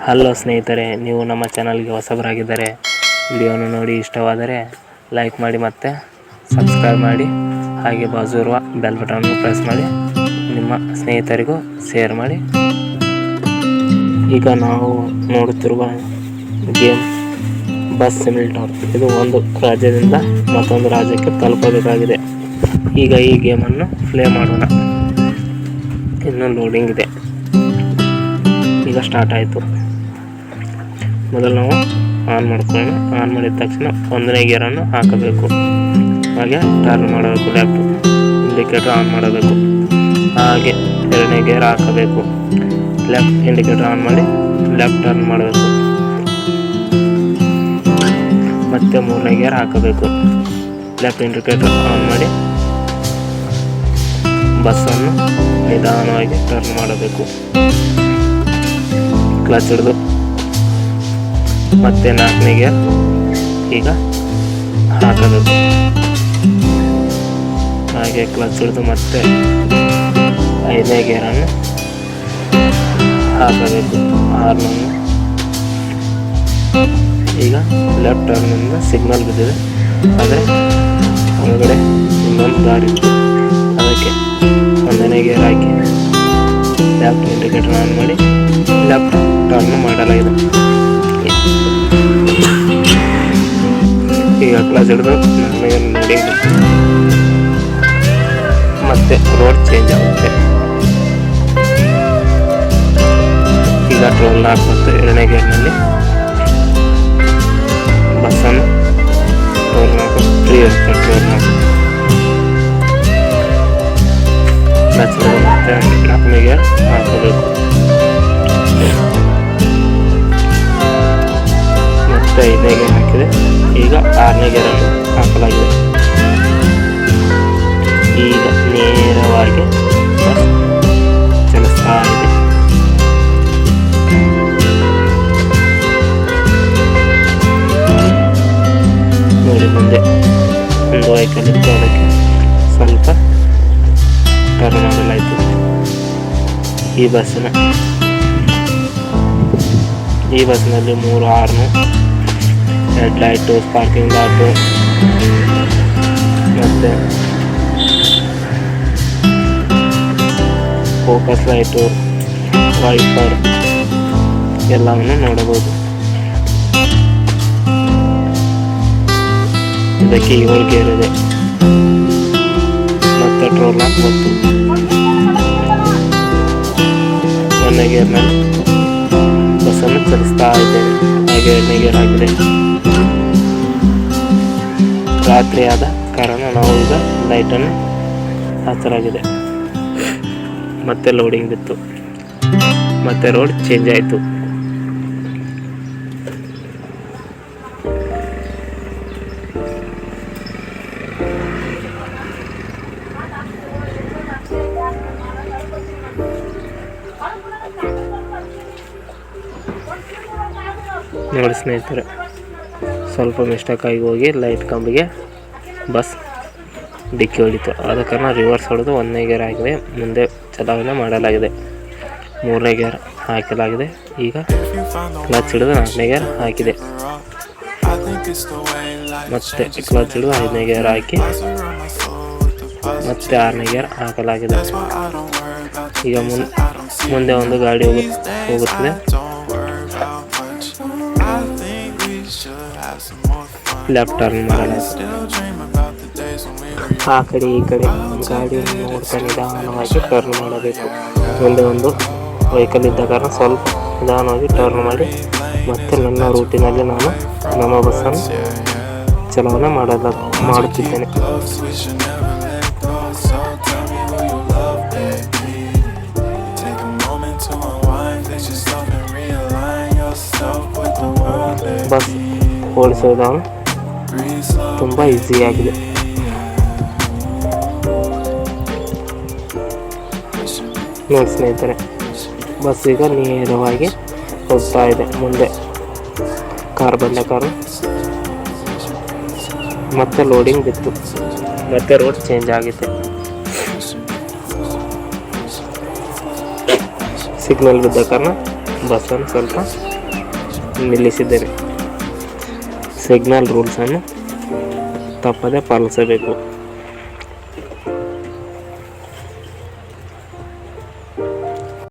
Hello ಸ್ನೇಹಿತರೆ, ನೀವು ನಮ್ಮ ಚಾನಲ್ಗೆ ಹೊಸಬರಾಗಿದ್ದರೆ ವಿಡಿಯೋವನ್ನು ನೋಡಿ ಇಷ್ಟವಾದರೆ ಲೈಕ್ ಮಾಡಿ ಮತ್ತು ಸಬ್ಸ್ಕ್ರೈಬ್ ಮಾಡಿ. ಹಾಗೆ ಬಾಜು ಇರುವ ಬೆಲ್ ಬಟನ್ ಪ್ರೆಸ್ ಮಾಡಿ ನಿಮ್ಮ ಸ್ನೇಹಿತರಿಗೂ ಶೇರ್ ಮಾಡಿ. ಈಗ ನಾವು ನೋಡುತ್ತಿರುವ ಗೇಮ್ ಬಸ್ ಸಿಮ್ಯುಲೇಟರ್. ಇದು ಒಂದು ರಾಜ್ಯದಿಂದ ಮತ್ತೊಂದು ರಾಜ್ಯಕ್ಕೆ ತಲುಪಬೇಕಾಗಿದೆ. ಈಗ ಈ ಗೇಮನ್ನು ಪ್ಲೇ ಮಾಡೋಣ. ಇನ್ನು ಲೋಡಿಂಗ್ ಇದೆ. ಈಗ ಸ್ಟಾರ್ಟ್ ಆಯಿತು. ಮೊದಲು ನಾವು ಆನ್ ಮಾಡ್ಕೊಳ್ಳೋಣ. ಆನ್ ಮಾಡಿದ ತಕ್ಷಣ 1ನೇ ಗೇರನ್ನು ಹಾಕಬೇಕು. ಹಾಗೆ ಟರ್ನ್ ಮಾಡಬೇಕು. ಲೆಫ್ಟ್ ಇಂಡಿಕೇಟರ್ ಆನ್ ಮಾಡಬೇಕು. ಹಾಗೆ 2ನೇ ಗೇರ್ ಹಾಕಬೇಕು. ಲೆಫ್ಟ್ ಇಂಡಿಕೇಟರ್ ಆನ್ ಮಾಡಿ ಲೆಫ್ಟ್ ಟರ್ನ್ ಮಾಡಬೇಕು. ಮತ್ತೆ 3ನೇ ಗೇರ್ ಹಾಕಬೇಕು. ಲೆಫ್ಟ್ ಇಂಡಿಕೇಟರ್ ಆನ್ ಮಾಡಿ ಬಸ್ಸನ್ನು ನಿಧಾನವಾಗಿ ಟರ್ನ್ ಮಾಡಬೇಕು. ಕ್ಲಚ್ ಹಿಡಿದು ಮತ್ತೆ 4ನೇ ಗೇರ್ ಈಗ ಹಾಕಬೇಕು. ಹಾಗೆ ಕ್ಲಚ್ ಹಿಡಿದು ಮತ್ತೆ 5ನೇ ಗೇರನ್ನು ಹಾಕಬೇಕು. ಹಾರ್ನನ್ನು ಈಗ ಲೆಫ್ಟ್ ಟರ್ನಿಂದ ಸಿಗ್ನಲ್ ಬಿದ್ದಿದೆ, ಆದರೆ ಹೊರಗಡೆ ಇನ್ನೊಂದು ದಾರಿ ಇತ್ತು. ಅದಕ್ಕೆ 1ನೇ ಗೇರ್ ಹಾಕಿ ಲೆಫ್ಟ್ ಇಂಡಿಕೇಟರ್ ಆನ್ ಮಾಡಿ ಲೆಫ್ಟ್ ಟರ್ನ್ ಮಾಡಲಾಗಿದೆ. ಈಗ ಕ್ಲಾಸ್ ಹಿಡಿದು ನೋಡಿ ಮತ್ತೆ ರೋಡ್ ಚೇಂಜ್ ಆಗುತ್ತೆ. ಈಗ ಟೋಲ್ 4 ಮತ್ತು 2ನೇ ಗೇರ್ನಲ್ಲಿ ಬಸ್ಸನ್ನು ಟೋಲ್ 4 ಫ್ರೀ ಇರುತ್ತೆ. ಟೋಲ್ 4 ಕ್ಲಾಸ್ ಹಿಡಿದು ಮತ್ತೆ 4ನೇ ಗೇರ್ ಹಾಕಬೇಕು. ಮತ್ತೆ 5ನೇ ಗೇರ್ ಹಾಕಿದೆ. ಈಗ 6ನೇ ಗೇರನ್ನು ಹಾಕಲಾಗಿದೆ. ಈಗ ನೇರವಾಗಿ ಬಸ್ ಚಲಿಸ್ತಾ ಇದೆ. ನೋಡಿ, ಮುಂದೆ ಒಂದು ವೆಹಿಕಲ್ ಇತ್ತು, ಅದಕ್ಕೆ ಸ್ವಲ್ಪ ಟರ್ನ್ ಮಾಡಲಾಯಿತು. ಈ ಬಸ್ಸಿನಲ್ಲಿ 3 horn, head light, parking lot ಮತ್ತು ಫೋಕಸ್ ಲೈಟು, ವೈಪರ್ ಎಲ್ಲವನ್ನು ನೋಡಬಹುದು. ಇದಕ್ಕೆ 7 ಗೇರ್ ಇದೆ. ಮತ್ತು ಟ್ರೋಲ್ ಲಾಕ್ ಮತ್ತು 1ನೇ ಗೇರ್ನಲ್ಲಿ ಬಸ್ಸನ್ನು ಚಲಿಸ್ತಾ ಇದ್ದೇವೆ. ಹಾಗೆ 2ನೇ ಗೇರ್ ಆಗಿದೆ. ರಾತ್ರಿ ಆದ ಕಾರಣ ನಾವು ಈಗ ಲೈಟನ್ನು ಹಚ್ಚಲಾಗಿದೆ. ಮತ್ತೆ ಲೋಡಿಂಗ್ ಬಿತ್ತು. ಮತ್ತೆ ರೋಡ್ ಚೇಂಜ್ ಆಯಿತು. ನೋಡಿ ಸ್ನೇಹಿತರೆ, ಸ್ವಲ್ಪ ಮಿಸ್ಟೇಕ್ ಆಗಿ ಹೋಗಿ ಲೈಟ್ ಕಂಬಿಗೆ ಬಸ್ ಡಿಕ್ಕಿ ಹೊಡಿತು. ಆದ ಕಾರಣ ರಿವರ್ಸ್ ಹೊಡೆದು 1ನೇ ಗೇರ್ ಆಗಿದೆ. ಮುಂದೆ ಚಲಾವಣೆ ಮಾಡಲಾಗಿದೆ. 3ನೇ ಗೇರ್ ಹಾಕಲಾಗಿದೆ. ಈಗ ಕ್ಲಚ್ ಹಿಡಿದು 4ನೇ ಗೇರ್ ಹಾಕಿದೆ. ಮತ್ತೆ ಕ್ಲಚ್ ಹಿಡಿದು 5ನೇ ಗೇರ್ ಹಾಕಿ ಮತ್ತೆ 6ನೇ ಗೇರ್ ಹಾಕಲಾಗಿದೆ. ಈಗ ಮುಂದೆ ಒಂದು ಗಾಡಿ ಹೋಗುತ್ತದೆ. ಲೆಫ್ಟ್ ಟರ್ನ್ ಮಾಡಲಾಗಿದೆ. ಆ ಕಡೆ ಈ ಕಡೆ ಗಾಡಿಯನ್ನು ನೋಡ್ತಾ ನಿಧಾನವಾಗಿ ಟರ್ನ್ ಮಾಡಬೇಕು. ಮುಂದೆ ಒಂದು ವೆಹಿಕಲ್ ಇದ್ದ ಕಾರಣ ಸ್ವಲ್ಪ ನಿಧಾನವಾಗಿ ಟರ್ನ್ ಮಾಡಿ ಮತ್ತೆ ನನ್ನ ರೂಟಿನಲ್ಲಿ ನಾನು ನಮ್ಮ ಬಸ್ಸನ್ನು ಚಲಾವಣೆ ಮಾಡುತ್ತಿದ್ದೇನೆ. ಬಸ್ ಓಡಿಸೋದು ತುಂಬ ಈಸಿಯಾಗಿದೆ. ನೋಡಿ ಸ್ನೇಹಿತರೆ, ಬಸ್ ಈಗ ನೇರವಾಗಿ ಹೋಗ್ತಾ ಇದೆ. ಮುಂದೆ ಬಂದ ಕಾರು ಮತ್ತೆ ಲೋಡಿಂಗ್ ಬಿತ್ತು. ಮತ್ತೆ ರೋಡ್ ಚೇಂಜ್ ಆಗಿದೆ. ಸಿಗ್ನಲ್ ಬಿದ್ದ ಕಾರಣ ಬಸ್ಸನ್ನು ಸ್ವಲ್ಪ ನಿಲ್ಲಿಸಿದ್ದೇನೆ. ಸಿಗ್ನಲ್ ರೂಲ್ಸನ್ನು ತಪ್ಪದೆ ಪಾಲಿಸಬೇಕು.